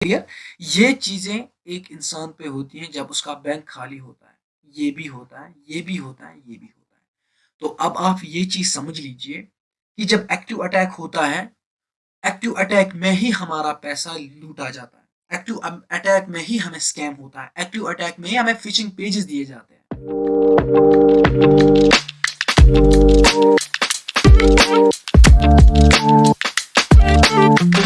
Clear. ये चीजें एक इंसान पे होती हैं जब उसका बैंक खाली होता है। ये भी होता है, ये भी होता है, ये भी होता है। तो अब आप ये चीज समझ लीजिए कि जब एक्टिव अटैक होता है, एक्टिव अटैक में ही हमारा पैसा लूटा जाता है, एक्टिव अटैक में ही हमें स्कैम होता है, एक्टिव अटैक में ही हमें फिशिंग पेजेस दिए जाते हैं।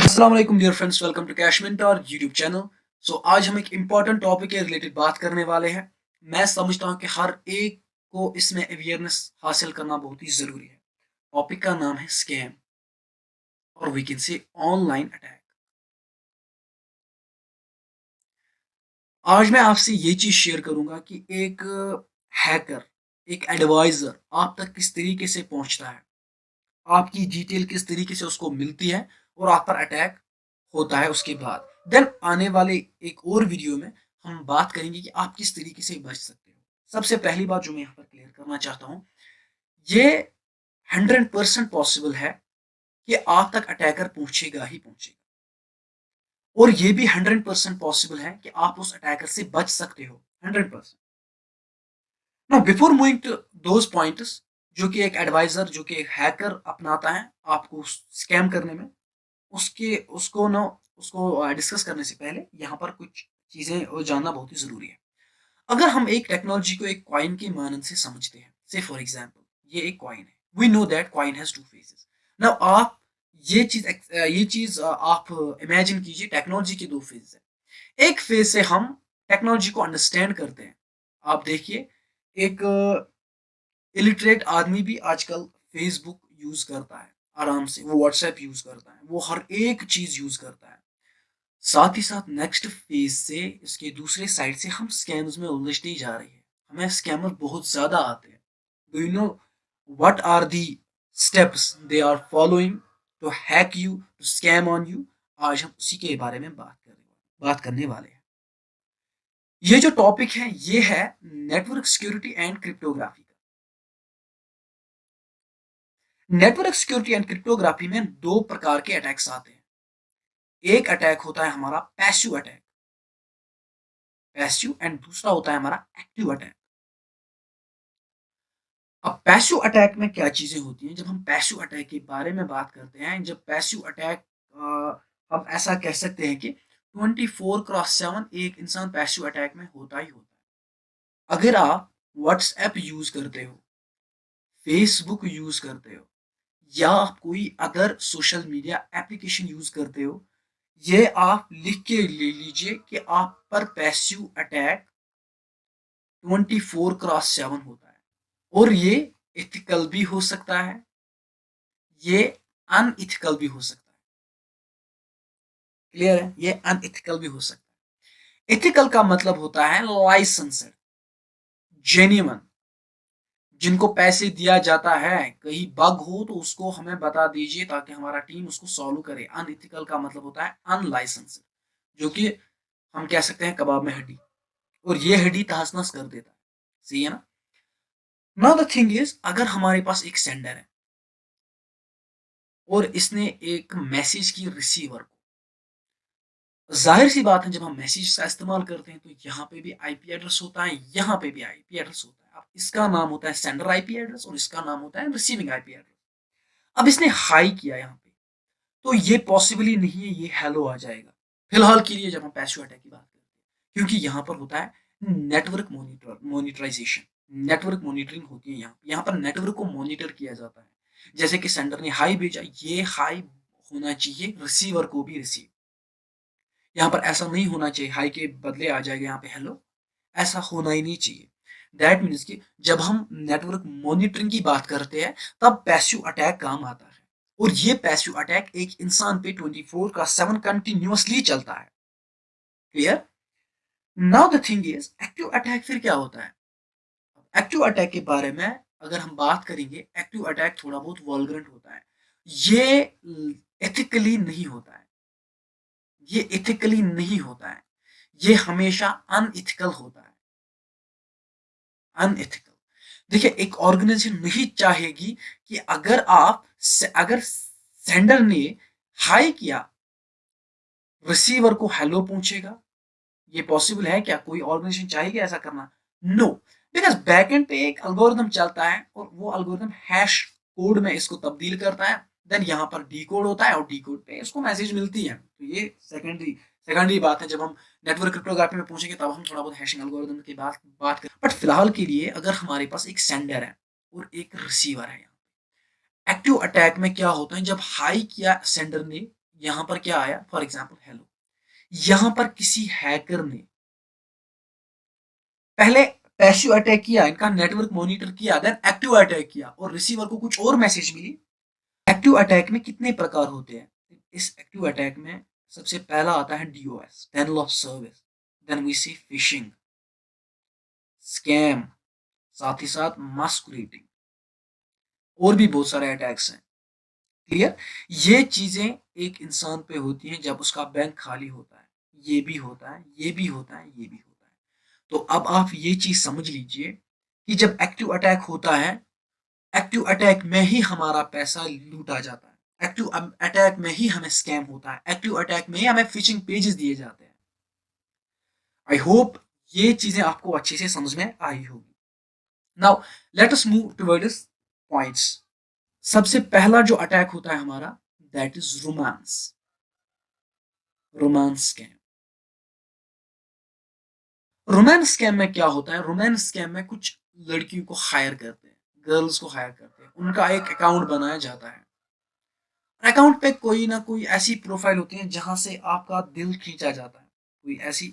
अस्सलाम वालेकुम dear friends, welcome to cash mentor YouTube channel. So आज हम एक इम्पॉर्टेंट टॉपिक के रिलेटेड बात करने वाले हैं। मैं समझता हूं कि हर एक को इसमें अवेयरनेस हासिल करना बहुत ही जरूरी है। टॉपिक का नाम है स्कैम, और we can say online attack. आज मैं आपसे ये चीज शेयर करूंगा कि एक हैकर, एक एडवाइजर आप तक किस तरीके से पहुंचता है, आपकी डिटेल किस तरीके से उसको मिलती है और आप पर अटैक होता है उसके बाद। देन आने वाले एक और वीडियो में हम बात करेंगे कि आप किस तरीके से बच सकते हो। सबसे पहली बात जो मैं यहाँ पर क्लियर करना चाहता हूँ, ये 100% पॉसिबल है कि आप तक अटैकर पहुंचेगा ही पहुंचेगा, और ये भी 100% पॉसिबल है कि आप उस अटैकर से बच सकते हो 100%। Now before moving to those points जो कि एक एडवाइजर, जो कि एक हैकर अपनाता है आपको स्कैम करने में, उसके उसको ना उसको डिस्कस करने से पहले यहाँ पर कुछ चीजें जानना बहुत ही जरूरी है। अगर हम एक टेक्नोलॉजी को एक कॉइन के मानन से समझते हैं, से फॉर एग्जांपल ये एक कॉइन है, we know that coin has two faces. Now आप ये चीज आप इमेजिन कीजिए, टेक्नोलॉजी के दो फेज है। एक फेज से हम टेक्नोलॉजी को अंडरस्टैंड करते हैं। आप देखिए, एक इलिटरेट आदमी भी आजकल फेसबुक यूज करता है आराम से, वो व्हाट्सएप यूज करता है, वो हर एक चीज यूज करता है। साथ ही साथ नेक्स्ट फेज से, इसके दूसरे साइड से हम स्कैम्स में उलझते ही जा रहे हैं। हमें स्कैमर बहुत ज्यादा आते हैं। Do you know what are the steps they are following to hack you, to scam on you? आज हम उसी के बारे में बात करने वाले हैं। ये जो टॉपिक है ये है नेटवर्क सिक्योरिटी एंड क्रिप्टोग्राफी का। नेटवर्क सिक्योरिटी एंड क्रिप्टोग्राफी में दो प्रकार के अटैक्स आते हैं। एक अटैक होता है हमारा पैसिव एंड दूसरा होता है हमारा एक्टिव अटैक। अब पैसिव अटैक में क्या चीजें होती हैं? जब हम पैसिव अटैक के बारे में बात करते हैं, जब पैसिव अटैक, हम ऐसा कह सकते हैं कि 24x7 एक इंसान पैसिव अटैक में होता ही होता है। अगर आप व्हाट्सएप यूज करते हो, फेसबुक यूज करते हो, या आप कोई other social media application use करते हो, ये आप लिख के ले लीजिए कि आप पर पैसिव अटैक 24x7 होता है। और ये इथिकल भी हो सकता है, ये अनइथिकल भी हो सकता है। क्लियर है? ये अनइथिकल भी हो सकता है। इथिकल का मतलब होता है लाइसेंस्ड, जेन्युइन, जिनको पैसे दिया जाता है। कहीं बग हो तो उसको हमें बता दीजिए ताकि हमारा टीम उसको सॉल्व करे। अनइथिकल का मतलब होता है अनलाइसेंस्ड, जो कि हम कह सकते हैं कबाब में हड्डी, और ये हड्डी तहस नहस कर देता है। सही है ना? नाउ द थिंग इज, अगर हमारे पास एक सेंडर है और इसने एक मैसेज की रिसीवर को, जाहिर सी बात है जब हम मैसेज का इस्तेमाल करते हैं तो यहाँ पे भी आईपी एड्रेस होता है, यहाँ पे भी आईपी एड्रेस होता है। अब इसका नाम होता है सेंडर आईपी एड्रेस और इसका नाम होता है रिसीविंग आईपी एड्रेस। अब इसने हाई किया यहाँ पे, तो ये पॉसिबली नहीं है ये हेलो आ जाएगा फिलहाल के लिए, जब हम पैसिव अटैक की बात करते हैं, क्योंकि यहाँ पर होता है नेटवर्क मोनिटराइजेशन, नेटवर्क मॉनिटरिंग होती है। यहाँ पर नेटवर्क को मॉनिटर किया जाता है। जैसे कि सेंडर ने हाई भेजा, ये हाई होना चाहिए रिसीवर को भी रिसीव। यहाँ पर ऐसा नहीं होना चाहिए हाई के बदले आ जाएगा यहाँ पे हेलो, ऐसा होना ही नहीं चाहिए। दैट मीन्स कि जब हम नेटवर्क मॉनिटरिंग की बात करते हैं तब पैसिव अटैक काम आता है, और ये पैसिव अटैक एक इंसान पे 24x7 कंटिन्यूअसली चलता है। Clear? Now the thing is, active attack फिर क्या होता है? एक्टिव अटैक के बारे में अगर हम बात करेंगे, एक्टिव अटैक थोड़ा बहुत वॉलग्रेंट होता है। ये एथिकली नहीं होता है, ये एथिकली नहीं होता है, ये हमेशा अनइथिकल होता है। अनएथिकल। देखिए, एक ऑर्गेनाइजेशन नहीं चाहेगी कि अगर सेंडर ने हाई किया रिसीवर को हेलो पूछेगा। ये पॉसिबल है क्या? कोई ऑर्गेनाइजेशन चाहेगी ऐसा करना? नो, बिकॉज बैकएंड पे एक एल्गोरिथम चलता है और वो एल्गोरिथम हैश कोड में इसको तब्दील करता है। देन यहाँ पर डी कोड होता है और डी कोड पे इसको मैसेज मिलती है। तो ये सेकेंडरी बात है। जब हम नेटवर्क क्रिप्टोग्राफी में पूछेंगे तब हम थोड़ा बहुत हैशिंग एल्गोरिथम की बात करें। बट फिलहाल के लिए अगर हमारे पास एक सेंडर है और एक रिसीवर है, एक्टिव अटैक में क्या होता है, जब हाई किया सेंडर ने, यहां पर क्या आया, फॉर एग्जाम्पल हेलो, यहां पर किसी हैकर ने पहले पैसिव अटैक किया, इनका नेटवर्क मॉनिटर किया, देन एक्टिव अटैक किया और रिसीवर को कुछ और मैसेज मिली। एक्टिव अटैक में कितने प्रकार होते हैं? इस एक्टिव अटैक में सबसे पहला आता है DOS, denial of service, then we see phishing, scam, साथ ही साथ मास्कुलेटिंग, और भी बहुत सारे अटैक्स हैं। क्लियर? ये चीजें एक इंसान पे होती हैं जब उसका बैंक खाली होता है। ये भी होता है, ये भी होता है, ये भी होता है। तो अब आप ये चीज समझ लीजिए कि जब एक्टिव अटैक होता है, एक्टिव अटैक में ही हमारा पैसा लूटा जाता है, एक्टिव अटैक में ही हमें स्कैम होता है, एक्टिव अटैक में ही हमें फिशिंग पेजेस दिए जाते हैं। आई होप ये चीजें आपको अच्छे से समझ में आई होगी। Now let us move towards points. सबसे पहला जो अटैक होता है हमारा, that is romance, romance scam. Romance scam में क्या होता है? रोमांस स्कैम में कुछ लड़कियों को हायर करते हैं, गर्ल्स को हायर करते हैं, उनका एक अकाउंट बनाया जाता है। अकाउंट पे कोई ना कोई ऐसी प्रोफाइल होती है जहां से आपका दिल खींचा जाता है, कोई ऐसी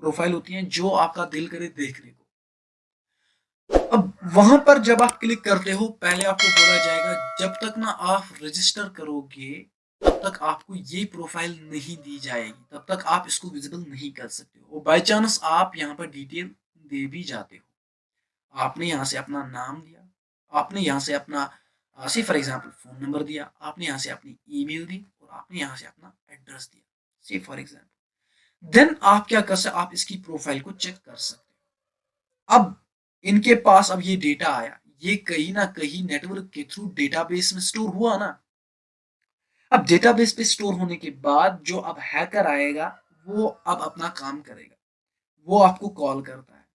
प्रोफाइल होती है जो आपका दिल करे देखने को। अब वहां पर जब आप क्लिक करते हो, पहले आपको बोला जाएगा जब तक ना आप रजिस्टर करोगे तब तक आपको ये प्रोफाइल नहीं दी जाएगी, तब तक आप इसको विजिबल नहीं कर सकते हो। और बाय चांस आप यहाँ पर डिटेल दे भी जाते हो, आपने यहाँ से अपना नाम दिया, आपने यहाँ से अपना से फॉर एग्जांपल फोन नंबर दिया, आपने यहाँ से अपनी ईमेल दी और आपने यहाँ से अपना एड्रेस दिया, से फॉर एग्जांपल। देन आप क्या कर सकते, आप इसकी प्रोफाइल को चेक कर सकते हो। अब इनके पास अब ये डेटा आया, ये कहीं ना कहीं नेटवर्क के थ्रू डेटाबेस में स्टोर हुआ ना। अब डेटाबेस पे स्टोर होने के बाद जो अब हैकर आएगा, वो अब अपना काम करेगा। वो आपको कॉल करता है,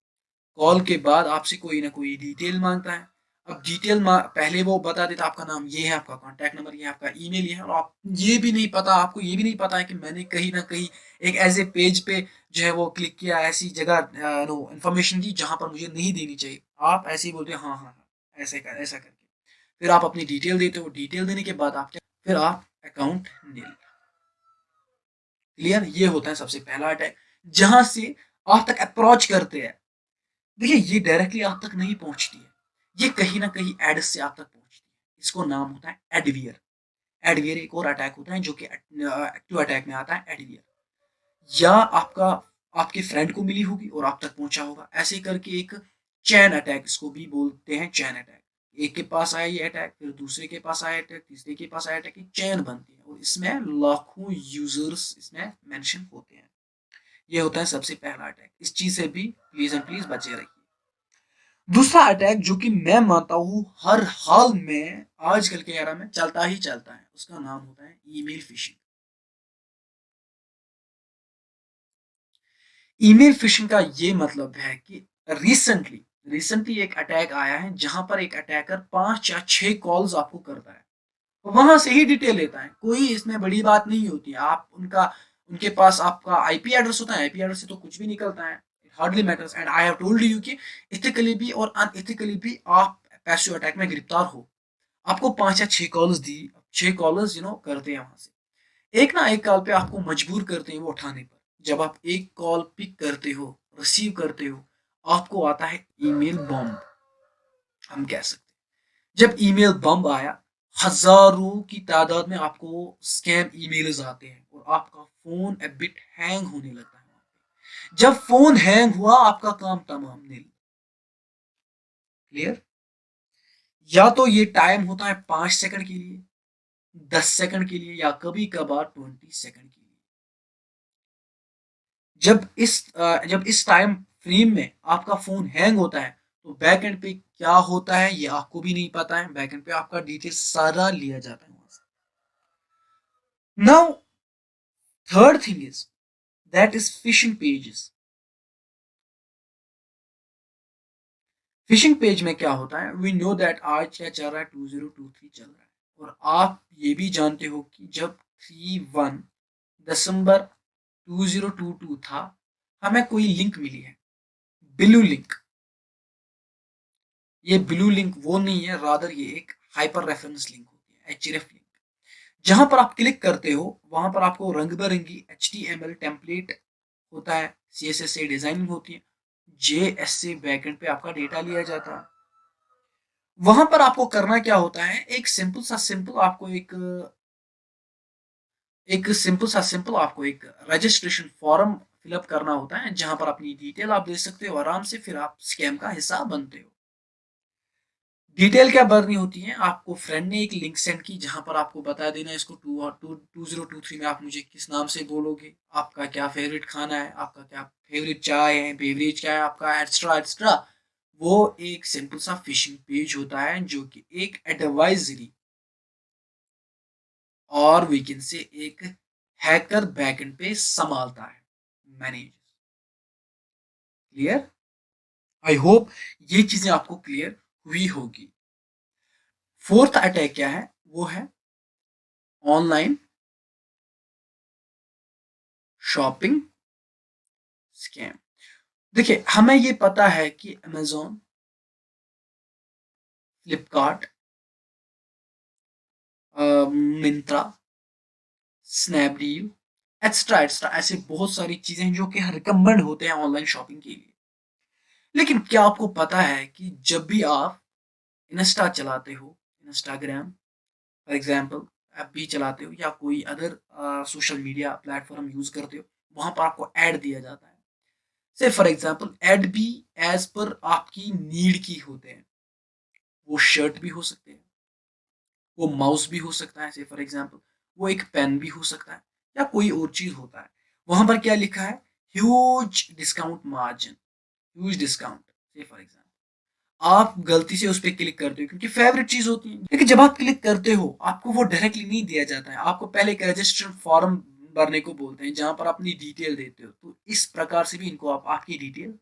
कॉल के बाद आपसे कोई ना कोई डिटेल मांगता है। अब पहले वो बता देता आपका नाम ये है, आपका कांटेक्ट नंबर ये है, आपका ईमेल ये है, और आप ये भी नहीं पता, आपको ये भी नहीं पता है कि मैंने कहीं ना कहीं एक ऐसे पेज पे जो है वो क्लिक किया, ऐसी जगह नो इन्फॉर्मेशन दी जहां पर मुझे नहीं देनी चाहिए। आप ऐसे ही बोलते हैं हाँ हाँ हाँ, ऐसा करके फिर आप अपनी डिटेल देते हो। डिटेल देने के बाद आप क्या, फिर आप अकाउंट नील। क्लियर? ये होता है सबसे पहला अटैक, जहां से आप तक अप्रोच करते हैं। देखिए ये डायरेक्टली आप तक नहीं पहुंचती है, ये कहीं ना कहीं एड्स से आप तक पहुंचती है। इसको नाम होता है एडवियर। एडवियर एक और अटैक होता है जो कि एक्टिव अटैक में आता है, एडवियर। या आपका आपके फ्रेंड को मिली होगी और आप तक पहुंचा होगा, ऐसे करके एक चैन अटैक, इसको भी बोलते हैं चैन अटैक। एक के पास आया ये अटैक, फिर दूसरे के पास आया अटैक, तीसरे के पास आया अटैक, एक चैन बनती है और इसमें लाखों यूजर्स इसमें मेंशन होते हैं। ये होता है सबसे पहला अटैक। इस चीज से भी प्लीज एंड प्लीज बचे रहिए। दूसरा अटैक जो कि मैं मानता हूं हर हाल में आजकल के एरा में चलता ही चलता है, उसका नाम होता है ईमेल फिशिंग। ईमेल फिशिंग का ये मतलब है कि रिसेंटली एक अटैक आया है जहां पर एक अटैकर 5 या 6 कॉल्स आपको करता है, वहां से ही डिटेल लेता है। कोई इसमें बड़ी बात नहीं होती है। आप उनका उनके पास आपका आईपी एड्रेस होता है, आईपी एड्रेस से तो कुछ भी निकलता है। It hardly matters and I have told you कि इथिकली भी और अनइथिकली भी आप पैसिव अटैक में गिरफ्तार हो। आपको 5 या 6 कॉल्स दी, 6 कॉलर्स करते हैं वहां से, एक ना एक कॉल पे आपको मजबूर करते हैं वो उठाने पर। जब आप एक कॉल पिक करते हो, रिसीव करते हो, आपको आता है ईमेल बॉम्ब, हम कह सकते हैं। जब ईमेल बम्प आया, हजारों की तादाद में आपको स्कैम ईमेल्स आते हैं और आपका फोन ए बिट हैंग होने लगता है। जब फोन हैंग हुआ, आपका काम तमाम नील। क्लियर? या तो ये टाइम होता है 5 सेकंड के लिए, 10 सेकंड के लिए, या कभी कभार 20 सेकंड के लिए। जब इस टाइम फ्रेम में आपका फोन हैंग होता है, तो बैक एंड पे क्या होता है ये आपको भी नहीं पता है। बैक एंड पे आपका डिटेल सारा लिया जाता है वहां से। Now third thing is that is fishing pages. Fishing page में क्या होता है, वी नो दैट आज क्या चल रहा है, 2023 चल रहा है, और आप ये भी जानते हो कि जब 31 दिसंबर 2022 था, हमें कोई लिंक मिली है, ब्लू लिंक। ये ब्लू लिंक वो नहीं है, रादर ये एक हाइपर रेफरेंस लिंक होती है, एचआरएफ लिंक। जहां पर आप क्लिक करते हो वहां पर आपको रंग बिरंगी HTML टेम्पलेट होता है, CSS से डिजाइनिंग होती है, JS से बैकएंड पे आपका डेटा लिया जाता है। वहां पर आपको करना क्या होता है, एक सिंपल आपको एक सिंपल आपको एक रजिस्ट्रेशन फॉर्म फिलअप करना होता है, जहां पर अपनी डिटेल आप दे सकते हो आराम से, फिर आप स्कैम का हिस्सा बनते हो। डिटेल क्या भरनी होती है, आपको फ्रेंड ने एक लिंक सेंड की जहां पर आपको बता देना है इसको 2023 में आप मुझे किस नाम से बोलोगे, आपका क्या फेवरेट खाना है, आपका क्या फेवरेट चाय है, बेवरेज क्या है आपका, एक्स्ट्रा एक्स्ट्रा। वो एक सिंपल सा फिशिंग पेज होता है जो कि एक एडवाइजरी और वी कैन से एक हैकर बैकएंड पे संभालता है, मैनेज। क्लियर? आई होप ये चीजें आपको क्लियर हुई होगी। फोर्थ अटैक क्या है, वो है ऑनलाइन शॉपिंग स्कैम। देखिए, हमें ये पता है कि Amazon, Flipkart, Myntra, Snapdeal, extra extra, ऐसे बहुत सारी चीजें हैं जो कि रिकमेंड होते हैं ऑनलाइन शॉपिंग के लिए। लेकिन क्या आपको पता है कि जब भी आप इंस्टा चलाते हो, इंस्टाग्राम फॉर एग्जाम्पल, ऐप भी चलाते हो या कोई other social media platform use करते हो, वहां पर आपको ऐड दिया जाता है। से फॉर एग्जाम्पल ऐड भी एज पर आपकी नीड की होते हैं। वो शर्ट भी हो सकते हैं, वो माउस भी हो सकता है, से फॉर एग्जाम्पल वो एक पेन भी हो सकता है, या कोई और चीज होता है। वहां पर क्या लिखा है, huge discount margin, huge discount, से फॉर एग्जाम्पल आप गलती से उस पर क्लिक करते हो क्योंकि फेवरेट चीज होती है, लेकिन जब आप क्लिक करते हो आपको वो डायरेक्टली नहीं दिया जाता है, आपको पहले एक रजिस्ट्रेशन फॉर्म भरने को बोलते हैं जहां पर अपनी डिटेल देते हो। तो इस प्रकार से भी इनको आप आपकी डिटेल,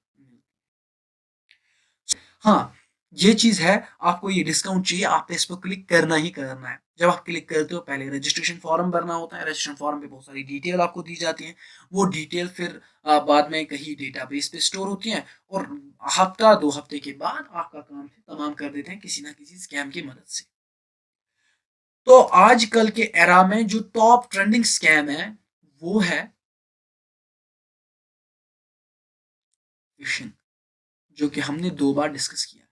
हाँ, ये चीज है, आपको ये डिस्काउंट चाहिए, आप इस पर क्लिक करना ही करना है। जब आप क्लिक करते हो पहले रजिस्ट्रेशन फॉर्म भरना होता है, रजिस्ट्रेशन फॉर्म पे बहुत सारी डिटेल आपको दी जाती है। वो डिटेल फिर बाद में कहीं डेटाबेस पे स्टोर होती है, और हफ्ता 2 हफ्ते के बाद आपका काम तमाम कर देते हैं किसी ना किसी स्कैम की मदद से। तो आजकल के एरा में जो टॉप ट्रेंडिंग स्कैम है वो है फिशिंग, जो कि हमने 2 बार डिस्कस किया।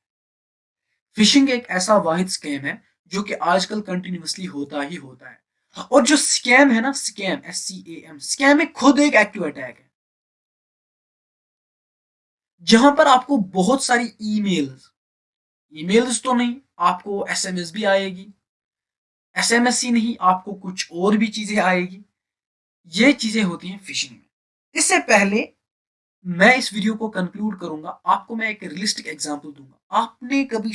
फिशिंग एक ऐसा वाहिद स्कैम है जो कि आजकल कंटिन्यूअसली होता ही होता है। और जो स्कैम है ना, स्कैम, SCAM, स्कैम में खुद एक एक्टिव अटैक है, जहां पर आपको बहुत सारी ईमेल्स, ईमेल्स तो नहीं, आपको SMS भी आएगी, SMS ही नहीं, आपको कुछ और भी चीजें आएगी। ये चीजें होती हैं फिशिंग में। इससे पहले मैं इस वीडियो को कंक्लूड करूंगा, आपको मैं एक रियलिस्टिक एग्जांपल दूंगा। आपने कभी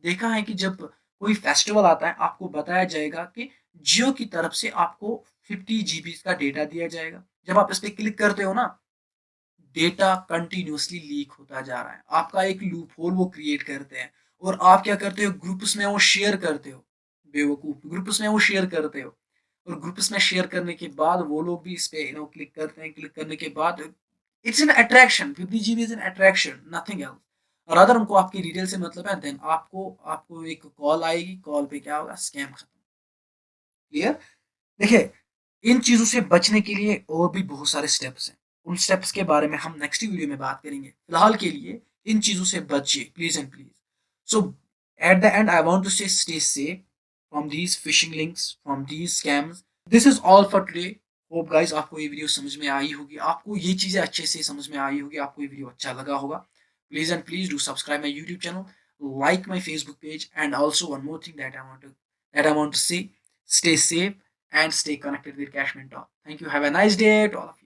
देखा है कि जब कोई फेस्टिवल आता है आपको बताया जाएगा कि जियो की तरफ से आपको 50 GB का डेटा दिया जाएगा। जब आप इस पर क्लिक करते हो ना, डेटा कंटिन्यूअसली लीक होता जा रहा है, आपका एक लूप होल वो क्रिएट करते हैं, और आप क्या करते हो, ग्रुप्स में वो शेयर करते हो, बेवकूफ, ग्रुप्स में वो शेयर करते हो, और ग्रुप्स में शेयर करने के बाद वो लोग भी इस पे क्लिक करते हैं। क्लिक करने के बाद it's an attraction, 50 GB is an attraction, nothing else. और अगर उनको आपकी डिटेल से मतलब है, देन आपको आपको एक कॉल आएगी, कॉल पे क्या होगा, स्कैम खत्म। क्लियर? देखिए, इन चीजों से बचने के लिए और भी बहुत सारे स्टेप्स हैं, उन स्टेप्स के बारे में हम नेक्स्ट वीडियो में बात करेंगे। फिलहाल के लिए इन चीजों से बचिए, please and please. So at the end I want to say stay safe from these phishing links, from these scams. This is all for today. Hope guys आपको ये वीडियो समझ में आई होगी, आपको ये चीजें अच्छे से समझ में आई होगी, आपको ये वीडियो अच्छा लगा होगा। Please and please do subscribe my YouTube channel, like my Facebook page, and also one more thing that I want to say, stay safe and stay connected with Cashman Talk. Thank you. Have a nice day to all of you.